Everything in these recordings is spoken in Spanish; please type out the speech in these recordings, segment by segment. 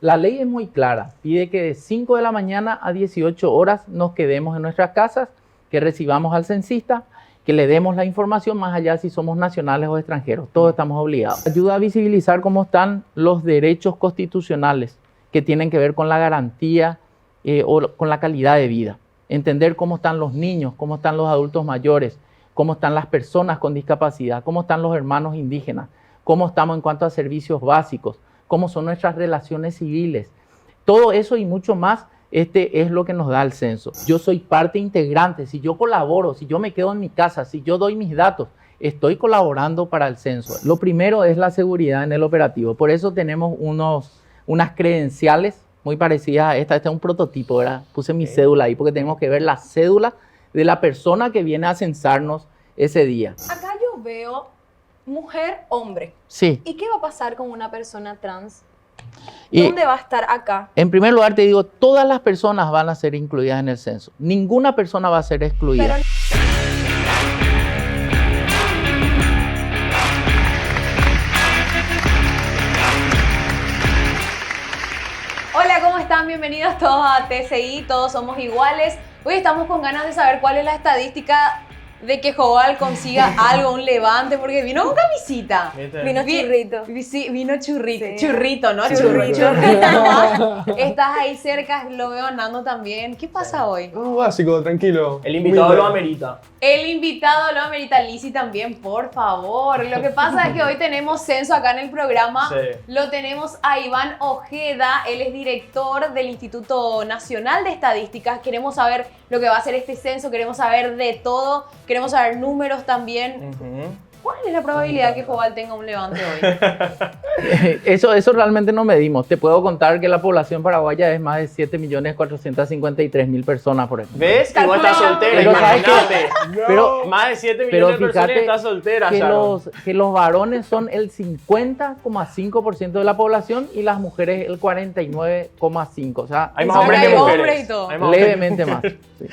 La ley es muy clara, pide que de 5 de la mañana a 18 horas nos quedemos en nuestras casas, que recibamos al censista, que le demos la información más allá si somos nacionales o extranjeros. Todos estamos obligados. Ayuda a visibilizar cómo están los derechos constitucionales que tienen que ver con la garantía o con la calidad de vida. Entender cómo están los niños, cómo están los adultos mayores, cómo están las personas con discapacidad, cómo están los hermanos indígenas, cómo estamos en cuanto a servicios básicos, cómo son nuestras relaciones civiles. Todo eso y mucho más es lo que nos da el censo. Yo soy parte integrante. Si yo colaboro, si yo me quedo en mi casa, si yo doy mis datos, estoy colaborando para el censo. Lo primero es la seguridad en el operativo. Por eso tenemos unas credenciales muy parecidas a esta. Este es un prototipo, ¿verdad? Puse mi cédula ahí porque tenemos que ver la cédula de la persona que viene a censarnos ese día. Acá yo veo mujer, hombre. Sí. ¿Y qué va a pasar con una persona trans? Y ¿Dónde va a estar acá? en primer lugar te digo, todas las personas van a ser incluidas en el censo. Ninguna persona va a ser excluida. Pero hola, ¿cómo están? Bienvenidos todos a TCI, todos somos iguales. Hoy estamos con ganas de saber cuál es la estadística de que Jobal consiga algo, un levante, porque vino con camisita. Vino churrito. Sí, vino churrito. Sí. Churrito, ¿no? Churrito. Churrito. Estás ahí cerca, lo veo andando también. ¿Qué pasa hoy? No, básico, tranquilo. El invitado Humilde. lo amerita. El invitado lo amerita. Lizzy también, por favor. Lo que pasa es que hoy tenemos censo acá en el programa. Sí. Lo tenemos a Iván Ojeda. Él es director del Instituto Nacional de Estadísticas. Queremos saber lo que va a ser este censo. Queremos saber de todo. Queremos saber números también. ¿Cuál es la probabilidad que Jobal tenga un levante hoy? Eso realmente no medimos. Te puedo contar que la población paraguaya es más de 7.453.000 personas, por ejemplo. ¿Ves? Que no está soltera, Pero ¿sabes qué? imagínate. Pero- Más de 7 pero millones de personas fíjate están solteras, que Sharon. los varones son el 50,5% de la población y las mujeres el 49,5%. O sea, Hay más Ahora hombres hay que hombres mujeres. y todo. Hay más hombres. levemente más. Sí.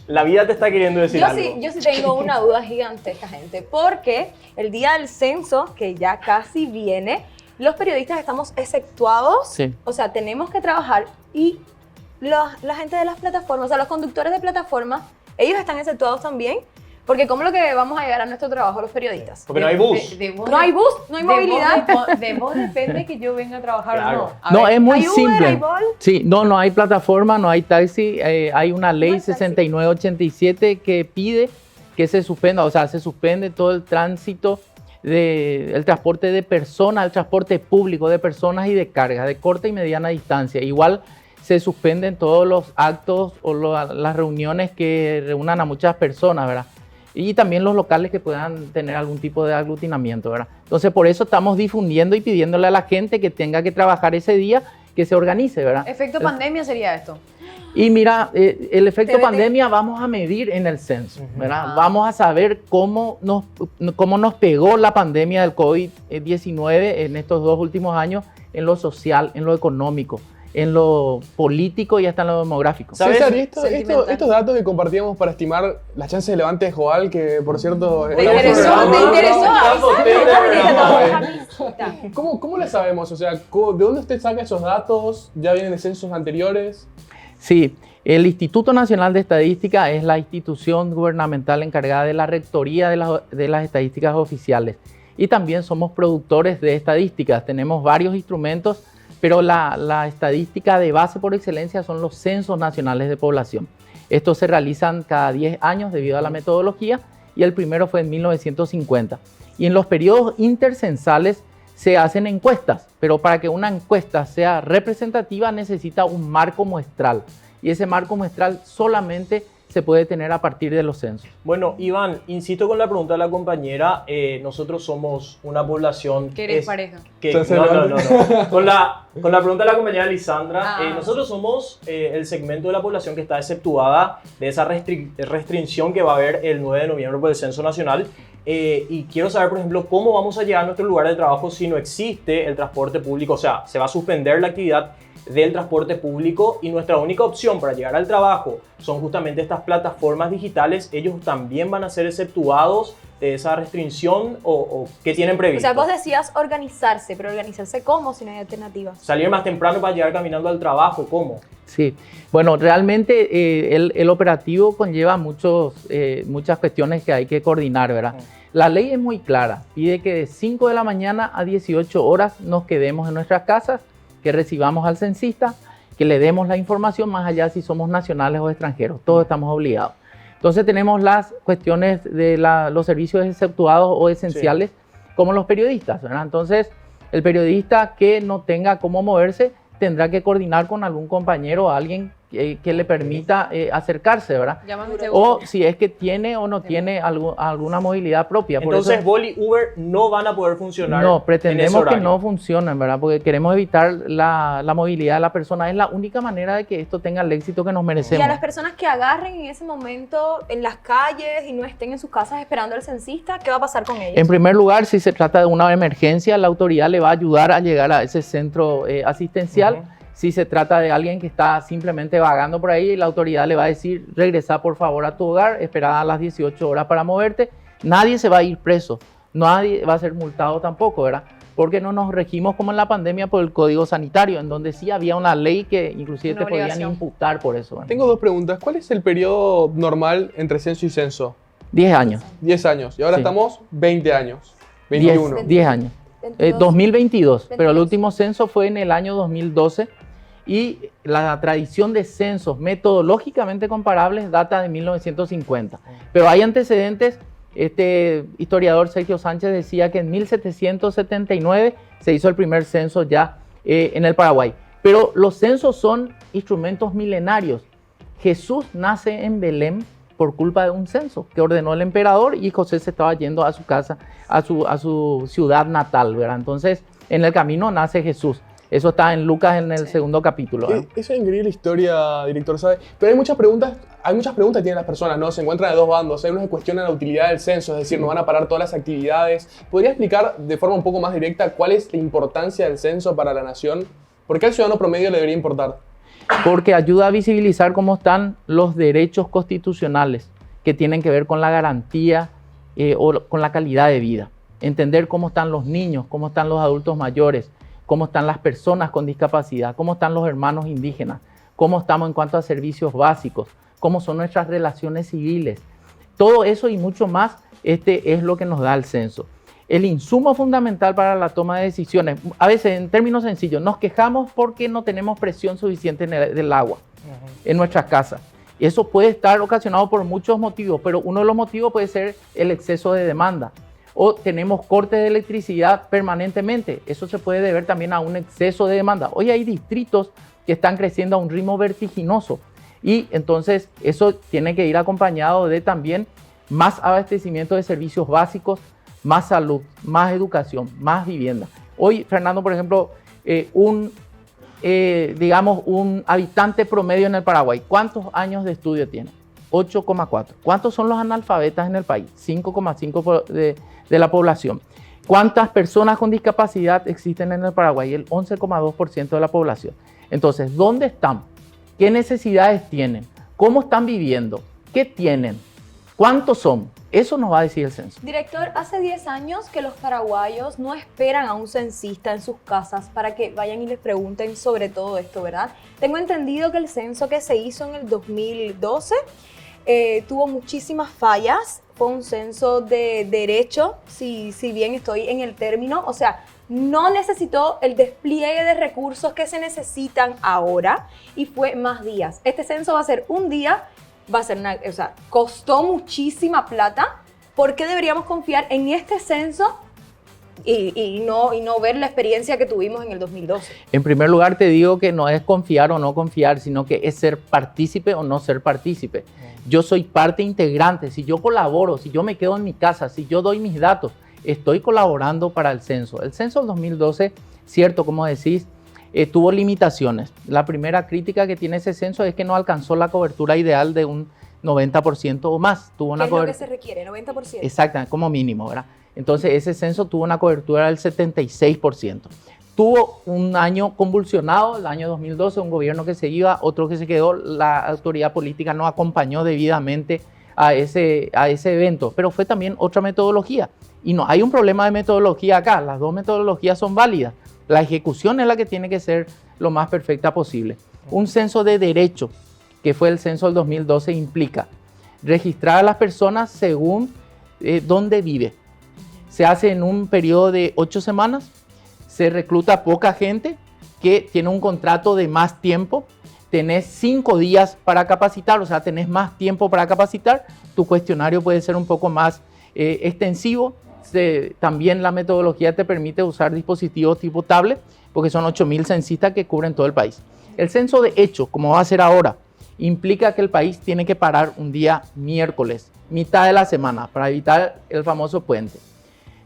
La vida te está queriendo decir algo. Yo sí tengo una duda gigantesca, gente, porque el día del censo, que ya casi viene, los periodistas estamos exceptuados, Sí. o sea, tenemos que trabajar y la gente de las plataformas, o sea, los conductores de plataformas, ellos están exceptuados también, porque ¿cómo es lo que vamos a llegar a nuestro trabajo los periodistas? Porque no hay bus. No hay bus, no hay movilidad. De vos depende que yo venga a trabajar Claro. o no. A No, ver, es muy ¿hay Uber, simple. hay Bolt? Sí, no hay plataforma, no hay taxi. Hay una ley No hay taxi. 6987 que pide que se suspenda, o sea, se suspende todo el tránsito el transporte de personas, el transporte público de personas y de cargas de corta y mediana distancia. Igual se suspenden todos los actos o las reuniones que reúnan a muchas personas, ¿verdad? Y también los locales que puedan tener algún tipo de aglutinamiento, ¿verdad? Entonces, por eso estamos difundiendo y pidiéndole a la gente que tenga que trabajar ese día, que se organice, ¿verdad? efecto pandemia sería esto. Y mira, el efecto TBT. pandemia vamos a medir en el censo, ¿verdad? Ah. Vamos a saber cómo nos pegó la pandemia del COVID-19 en estos 2 últimos años en lo social, en lo económico, en lo político y hasta en lo demográfico. ¿Sabes? César, y Sentimental. estos datos que compartíamos para estimar las chances de levante de Joal, que por cierto... ¿Te estamos interesó? programando. ¿Te interesó? ¿Cómo le sabemos? O sea, ¿de dónde usted saca esos datos? ¿Ya vienen de censos anteriores? Sí, el Instituto Nacional de Estadística es la institución gubernamental encargada de la rectoría de las estadísticas oficiales. Y también somos productores de estadísticas. Tenemos varios instrumentos, pero la estadística de base por excelencia son los censos nacionales de población. Estos se realizan cada 10 años debido a la metodología y el primero fue en 1950. Y en los periodos intercensales se hacen encuestas, pero para que una encuesta sea representativa necesita un marco muestral. Y ese marco muestral solamente se puede tener a partir de los censos. Bueno, Iván, insisto con la pregunta de la compañera. Nosotros somos una población... Que eres pareja. Entonces, No. Con la pregunta de la compañera Lisandra, Ah. nosotros somos el segmento de la población que está exceptuada de esa restricción que va a haber el 9 de noviembre por el Censo Nacional. Y quiero saber, por ejemplo, cómo vamos a llegar a nuestro lugar de trabajo si no existe el transporte público. O sea, se va a suspender la actividad. del transporte público y nuestra única opción para llegar al trabajo son justamente estas plataformas digitales, ellos también van a ser exceptuados de esa restricción o ¿qué tienen O previsto? sea, vos decías organizarse, pero organizarse ¿cómo si no hay alternativas? Salir más temprano para llegar caminando al trabajo, ¿cómo? Sí, bueno, realmente el operativo conlleva muchas cuestiones que hay que coordinar, ¿verdad? La ley es muy clara, pide que de 5 de la mañana a 18 horas nos quedemos en nuestras casas, que recibamos al censista, que le demos la información más allá si somos nacionales o extranjeros, todos estamos obligados. Entonces tenemos las cuestiones de los servicios exceptuados o esenciales, como los periodistas, ¿verdad? Entonces el periodista que no tenga cómo moverse tendrá que coordinar con algún compañero o alguien que le permita acercarse, ¿verdad? O si es que tiene o no tiene alguna movilidad propia. Por Entonces, eso, Boli, Uber no van a poder funcionar. no, en ese pretendemos que horario. no funcionen, ¿verdad? Porque queremos evitar la movilidad de la persona. Es la única manera de que esto tenga el éxito que nos Y merecemos. a las personas que agarren en ese momento en las calles y no estén en sus casas esperando al censista, ¿qué va a pasar con ellos? En primer lugar, si se trata de una emergencia, la autoridad le va a ayudar a llegar a ese centro asistencial. Si se trata de alguien que está simplemente vagando por ahí, la autoridad le va a decir, regresa por favor a tu hogar, espera a las 18 horas para moverte. Nadie se va a ir preso, nadie va a ser multado tampoco, ¿verdad? Porque no nos regimos como en la pandemia por el Código Sanitario, en donde sí había una ley que inclusive Una te podían obligación. imputar por eso, ¿verdad? Tengo dos preguntas. ¿Cuál es el periodo normal entre censo y censo? 10 años. 10 años. Y ahora Sí. estamos 20 años. 10, 21. 10 años. 2022, pero el último censo fue en el año 2012 y la tradición de censos metodológicamente comparables data de 1950. Pero hay antecedentes. Este historiador Sergio Sánchez decía que en 1779 se hizo el primer censo ya en el Paraguay. Pero los censos son instrumentos milenarios. Jesús nace en Belén por culpa de un censo que ordenó el emperador y José se estaba yendo a su casa, a su ciudad natal, ¿verdad? Entonces, en el camino nace Jesús. Eso está en Lucas en el segundo capítulo, ¿verdad? Es una increíble historia, director, ¿sabe? Pero hay muchas preguntas que tienen las personas, ¿no? Se encuentran de dos bandos. Hay unos que cuestionan la utilidad del censo, es decir, nos van a parar todas las actividades. ¿Podría explicar de forma un poco más directa cuál es la importancia del censo para la nación? ¿Por qué al ciudadano promedio le debería importar? Porque ayuda a visibilizar cómo están los derechos constitucionales que tienen que ver con la garantía o con la calidad de vida. Entender cómo están los niños, cómo están los adultos mayores, cómo están las personas con discapacidad, cómo están los hermanos indígenas, cómo estamos en cuanto a servicios básicos, cómo son nuestras relaciones civiles. Todo eso y mucho más es lo que nos da el censo. El insumo fundamental para la toma de decisiones, a veces en términos sencillos, nos quejamos porque no tenemos presión suficiente del agua en nuestras casas. Y eso puede estar ocasionado por muchos motivos, pero uno de los motivos puede ser el exceso de demanda. O tenemos cortes de electricidad permanentemente. Eso se puede deber también a un exceso de demanda. Hoy hay distritos que están creciendo a un ritmo vertiginoso y entonces eso tiene que ir acompañado de también más abastecimiento de servicios básicos, más salud, más educación, más vivienda. Hoy, Fernando, por ejemplo, un habitante promedio en el Paraguay, ¿cuántos años de estudio tiene? 8,4. ¿Cuántos son los analfabetas en el país? 5,5 de la población. ¿Cuántas personas con discapacidad existen en el Paraguay? El 11,2% de la población. Entonces, ¿dónde están? ¿Qué necesidades tienen? ¿Cómo están viviendo? ¿Qué tienen? ¿Cuántos son? Eso nos va a decir el censo. Director, hace 10 años que los paraguayos no esperan a un censista en sus casas para que vayan y les pregunten sobre todo esto, ¿verdad? Tengo entendido que el censo que se hizo en el 2012 tuvo muchísimas fallas. Fue un censo de derecho, si bien estoy en el término. O sea, no necesitó el despliegue de recursos que se necesitan ahora y fue más días. Este censo va a ser un día, costó muchísima plata. ¿Por qué deberíamos confiar en este censo y no ver la experiencia que tuvimos en el 2012? En primer lugar, te digo que no es confiar o no confiar, sino que es ser partícipe o no ser partícipe. Yo soy parte integrante. Si yo colaboro, si yo me quedo en mi casa, si yo doy mis datos, estoy colaborando para el censo. El censo del 2012, cierto, como decís, tuvo limitaciones. La primera crítica que tiene ese censo es que no alcanzó la cobertura ideal de un 90% o más. Tuvo una ¿Qué es lo que se requiere? ¿90%? Exactamente, como mínimo, ¿verdad? Entonces ese censo tuvo una cobertura del 76%. tuvo un año convulsionado, el año 2012, un gobierno que se iba, otro que se quedó, la autoridad política no acompañó debidamente a ese evento, pero fue también otra metodología. Y no hay un problema de metodología acá, las dos metodologías son válidas. La ejecución es la que tiene que ser lo más perfecta posible. Un censo de derecho, que fue el censo del 2012, implica registrar a las personas según dónde vive. Se hace en un periodo de 8 semanas, se recluta poca gente que tiene un contrato de más tiempo, tenés 5 días para capacitar, o sea, tenés más tiempo para capacitar, tu cuestionario puede ser un poco más extensivo. También la metodología te permite usar dispositivos tipo tablet, porque son 8.000 censistas que cubren todo el país. El censo de hecho, como va a ser ahora, implica que el país tiene que parar un día miércoles, mitad de la semana, para evitar el famoso puente.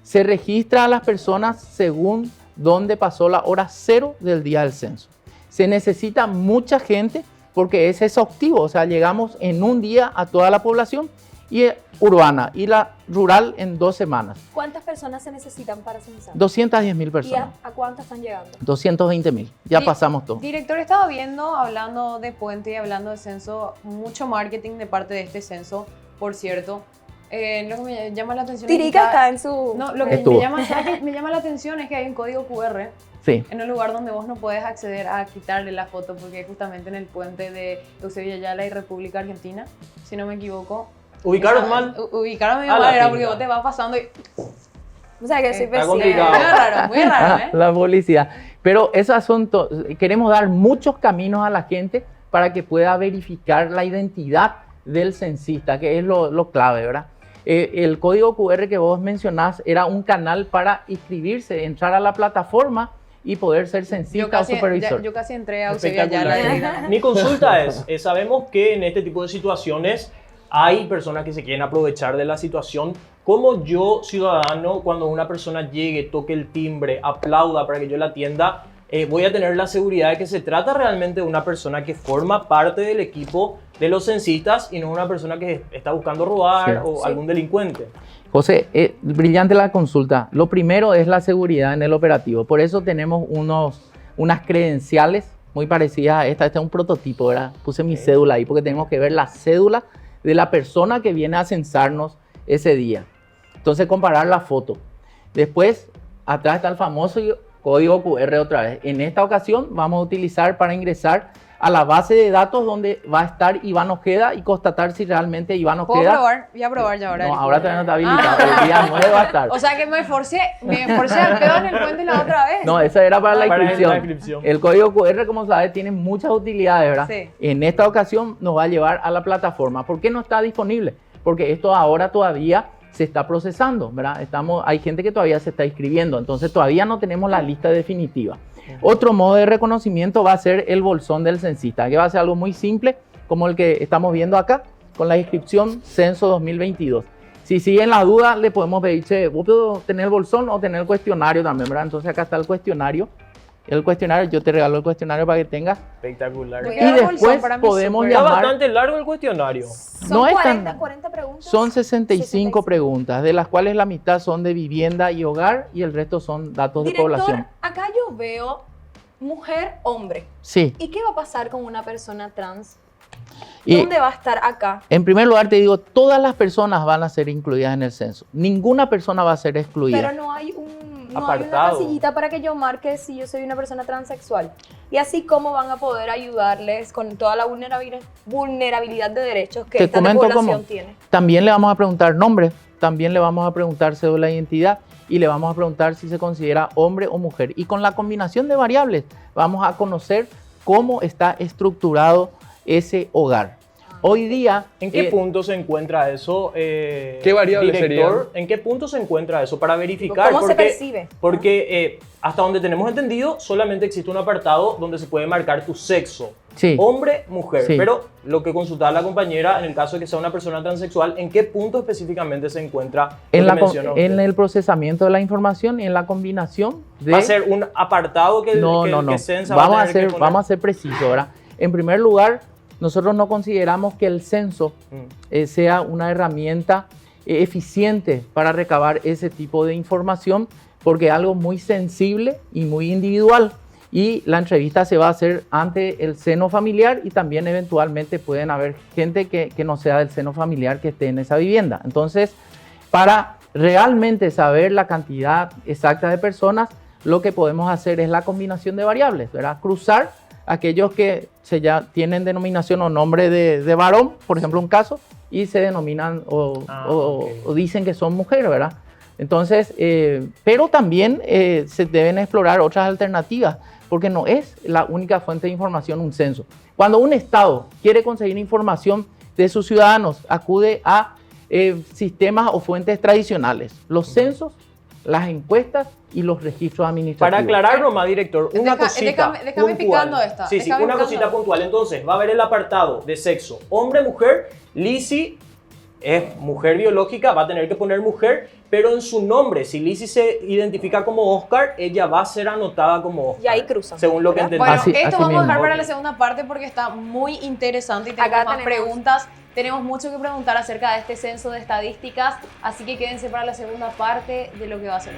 Se registra a las personas según dónde pasó la hora cero del día del censo. Se necesita mucha gente porque es exhaustivo, o sea, llegamos en un día a toda la población y urbana y la rural en 2 semanas. ¿Cuántas personas se necesitan para censar? 210.000 ¿Y personas. a cuántas están llegando? 220.000. Ya pasamos todo. Director, estaba viendo, hablando de puente y hablando de censo, mucho marketing de parte de este censo, por cierto. Lo que me llama la atención Tirica está en su... No, lo que me llama la atención es que hay un código QR Sí. en un lugar donde vos no puedes acceder a quitarle la foto, porque es justamente en el puente de Eusebio Ayala y República Argentina, si no me equivoco. ¿Ubicaron mal? Ubicaron de A la manera porque finca. vos te vas pasando y... O sea que soy Está vecina. complicado. Muy raro, ¿eh? La publicidad. Pero ese asunto, queremos dar muchos caminos a la gente para que pueda verificar la identidad del censista, que es lo clave, ¿verdad? El código QR que vos mencionás era un canal para inscribirse, entrar a la plataforma y poder ser censista o supervisor. Yo casi entré a Eusebio Ayala. Espectacular. Mi consulta es, sabemos que en este tipo de situaciones hay personas que se quieren aprovechar de la situación. ¿Cómo yo, ciudadano, cuando una persona llegue, toque el timbre, aplauda para que yo la atienda, voy a tener la seguridad de que se trata realmente de una persona que forma parte del equipo de los censistas y no una persona que está buscando robar o algún delincuente? José, brillante la consulta. Lo primero es la seguridad en el operativo. Por eso tenemos unas credenciales muy parecidas a esta. Este es un prototipo, ¿verdad? Puse mi cédula ahí porque tenemos que ver la cédula de la persona que viene a censarnos ese día. Entonces, comparar la foto. Después, atrás está el famoso código QR otra vez. En esta ocasión, vamos a utilizar para ingresar a la base de datos donde va a estar Iván Ojeda y constatar si realmente Iván Ojeda... ¿Puedo probar? Voy a probar ya ahora. No, ahora todavía no está habilitado. El día 9 va a estar. O sea que me esforcé al pedo en el puente la otra vez. No, esa era para la Para inscripción. la inscripción. El código QR, como sabes, tiene muchas utilidades, ¿verdad? Sí. En esta ocasión nos va a llevar a la plataforma. ¿Por qué no está disponible? Porque esto ahora todavía se está procesando, ¿verdad? Hay gente que todavía se está inscribiendo, entonces todavía no tenemos la lista definitiva. Otro modo de reconocimiento va a ser el bolsón del censista, que va a ser algo muy simple, como el que estamos viendo acá, con la inscripción Censo 2022. Si siguen la duda, le podemos pedir, che, ¿vos puedo tener el bolsón o tener el cuestionario también, ¿verdad? Entonces acá está el cuestionario. Yo te regalo el cuestionario para que tengas. Espectacular. Porque Y era el bolsón después para mí podemos súper. Está llamar... bastante largo el cuestionario. Son No es 40, tan- 40 preguntas. Son 65 preguntas, de las cuales la mitad son de vivienda y hogar y el resto son datos de Director, población. acá yo veo mujer, hombre. Sí. ¿Y qué va a pasar con una persona trans? Y ¿Dónde va a estar acá? en primer lugar te digo, todas las personas van a ser incluidas en el censo. Ninguna persona va a ser excluida. Pero no hay una Apartado. casillita para que yo marque si yo soy una persona transexual. Y así cómo van a poder ayudarles con toda la vulnerabilidad de derechos que Te esta comento población cómo. tiene. También le vamos a preguntar nombre, también le vamos a preguntar cédula de identidad y le vamos a preguntar si se considera hombre o mujer. Y con la combinación de variables vamos a conocer cómo está estructurado ese hogar. Hoy día... ¿En qué punto se encuentra eso? ¿Qué variables director, ¿en qué punto se encuentra eso? Para verificar. ¿Cómo se percibe? Porque hasta donde tenemos entendido, solamente existe un apartado donde se puede marcar tu sexo. Sí. Hombre, mujer. Sí. Pero lo que consultaba la compañera, en el caso de que sea una persona transexual, ¿en qué punto específicamente se encuentra En, lo que menciona usted? en el procesamiento de la información y en la combinación de... ¿Va a ser un apartado que No. que Censa va Vamos a tener que ser, poner? vamos a ser precisos, ¿verdad? En primer lugar, nosotros no consideramos que el censo sea una herramienta eficiente para recabar ese tipo de información, porque es algo muy sensible y muy individual. Y la entrevista se va a hacer ante el seno familiar y también eventualmente pueden haber gente que no sea del seno familiar que esté en esa vivienda. Entonces, para realmente saber la cantidad exacta de personas, lo que podemos hacer es la combinación de variables, ¿verdad? Cruzar aquellos que ya tienen denominación o nombre de varón, por ejemplo, un caso, y se denominan o dicen que son mujeres, ¿verdad? Entonces, pero también se deben explorar otras alternativas, porque no es la única fuente de información un censo. Cuando un Estado quiere conseguir información de sus ciudadanos, acude a sistemas o fuentes tradicionales, los censos, las encuestas y los registros administrativos. Para aclarar nomás, director, una cosita déjame puntual. picando esta. Sí, déjame una picando. cosita puntual. Entonces, va a haber el apartado de sexo hombre-mujer. Lizzy es mujer biológica, va a tener que poner mujer, pero en su nombre, si Lizzy se identifica como Oscar, ella va a ser anotada como Oscar. Y ahí cruzan, según lo que ¿verdad? entendí. Bueno, esto vamos a dejar mismo. para la segunda parte porque está muy interesante y tenemos Acá más tenemos. preguntas. Tenemos mucho que preguntar acerca de este censo de estadísticas, así que quédense para la segunda parte de lo que va a ser.